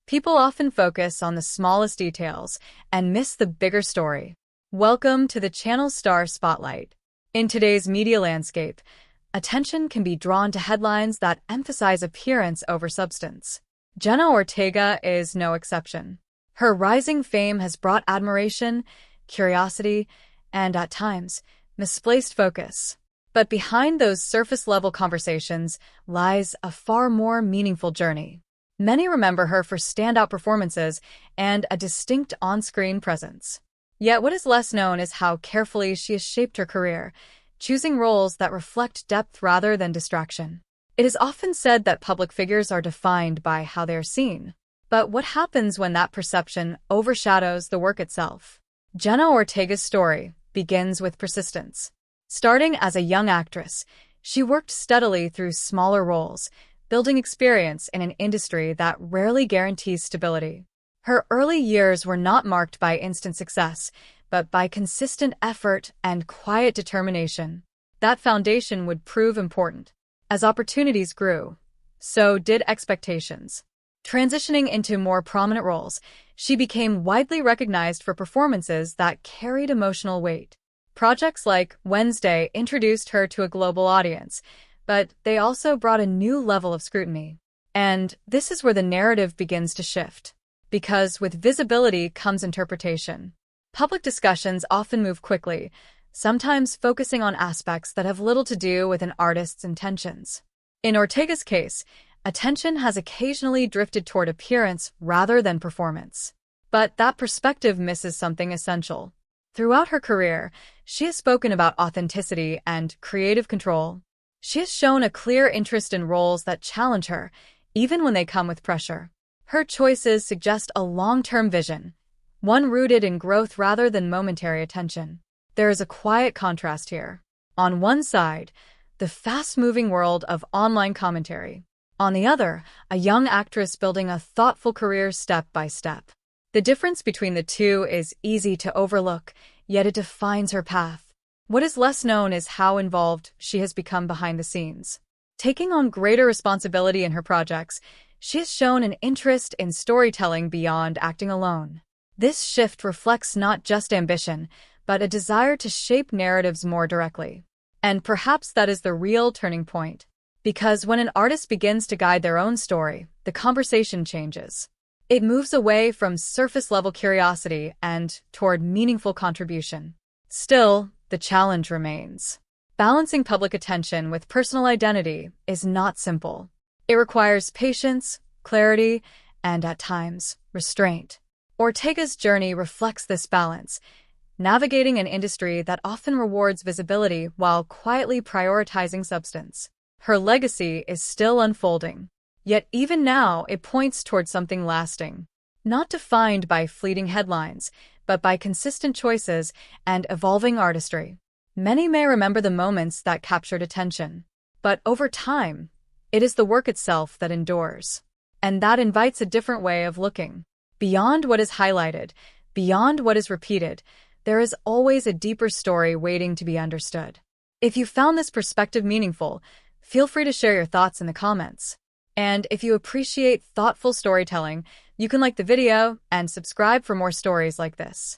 People often focus on the smallest details and miss the bigger story. Welcome to the channel's Star Spotlight. In today's media landscape, attention can be drawn to headlines that emphasize appearance over substance. Jenna Ortega is no exception. Her rising fame has brought admiration, curiosity, and, at times, misplaced focus. But behind those surface-level conversations lies a far more meaningful journey. Many remember her for standout performances and a distinct on-screen presence. Yet what is less known is how carefully she has shaped her career, choosing roles that reflect depth rather than distraction. It is often said that public figures are defined by how they are seen. But what happens when that perception overshadows the work itself? Jenna Ortega's story begins with persistence. Starting as a young actress, she worked steadily through smaller roles, building experience in an industry that rarely guarantees stability. Her early years were not marked by instant success, but by consistent effort and quiet determination. That foundation would prove important. As opportunities grew, so did expectations. Transitioning into more prominent roles, she became widely recognized for performances that carried emotional weight. Projects like Wednesday introduced her to a global audience, but they also brought a new level of scrutiny. And this is where the narrative begins to shift. Because with visibility comes interpretation. Public discussions often move quickly, sometimes focusing on aspects that have little to do with an artist's intentions. In Ortega's case, attention has occasionally drifted toward appearance rather than performance. But that perspective misses something essential. Throughout her career, she has spoken about authenticity and creative control. She has shown a clear interest in roles that challenge her, even when they come with pressure. Her choices suggest a long-term vision, one rooted in growth rather than momentary attention. There is a quiet contrast here. On one side, the fast-moving world of online commentary. On the other, a young actress building a thoughtful career step by step. The difference between the two is easy to overlook, yet it defines her path. What is less known is how involved she has become behind the scenes. Taking on greater responsibility in her projects, she has shown an interest in storytelling beyond acting alone. This shift reflects not just ambition, but a desire to shape narratives more directly. And perhaps that is the real turning point. Because when an artist begins to guide their own story, the conversation changes. It moves away from surface-level curiosity and toward meaningful contribution. Still, the challenge remains. Balancing public attention with personal identity is not simple. It requires patience, clarity, and, at times, restraint. Ortega's journey reflects this balance, navigating an industry that often rewards visibility while quietly prioritizing substance. Her legacy is still unfolding. Yet even now, it points toward something lasting, not defined by fleeting headlines, but by consistent choices and evolving artistry. Many may remember the moments that captured attention, but over time, it is the work itself that endures. And that invites a different way of looking. Beyond what is highlighted, beyond what is repeated, there is always a deeper story waiting to be understood. If you found this perspective meaningful, feel free to share your thoughts in the comments. And if you appreciate thoughtful storytelling, you can like the video and subscribe for more stories like this.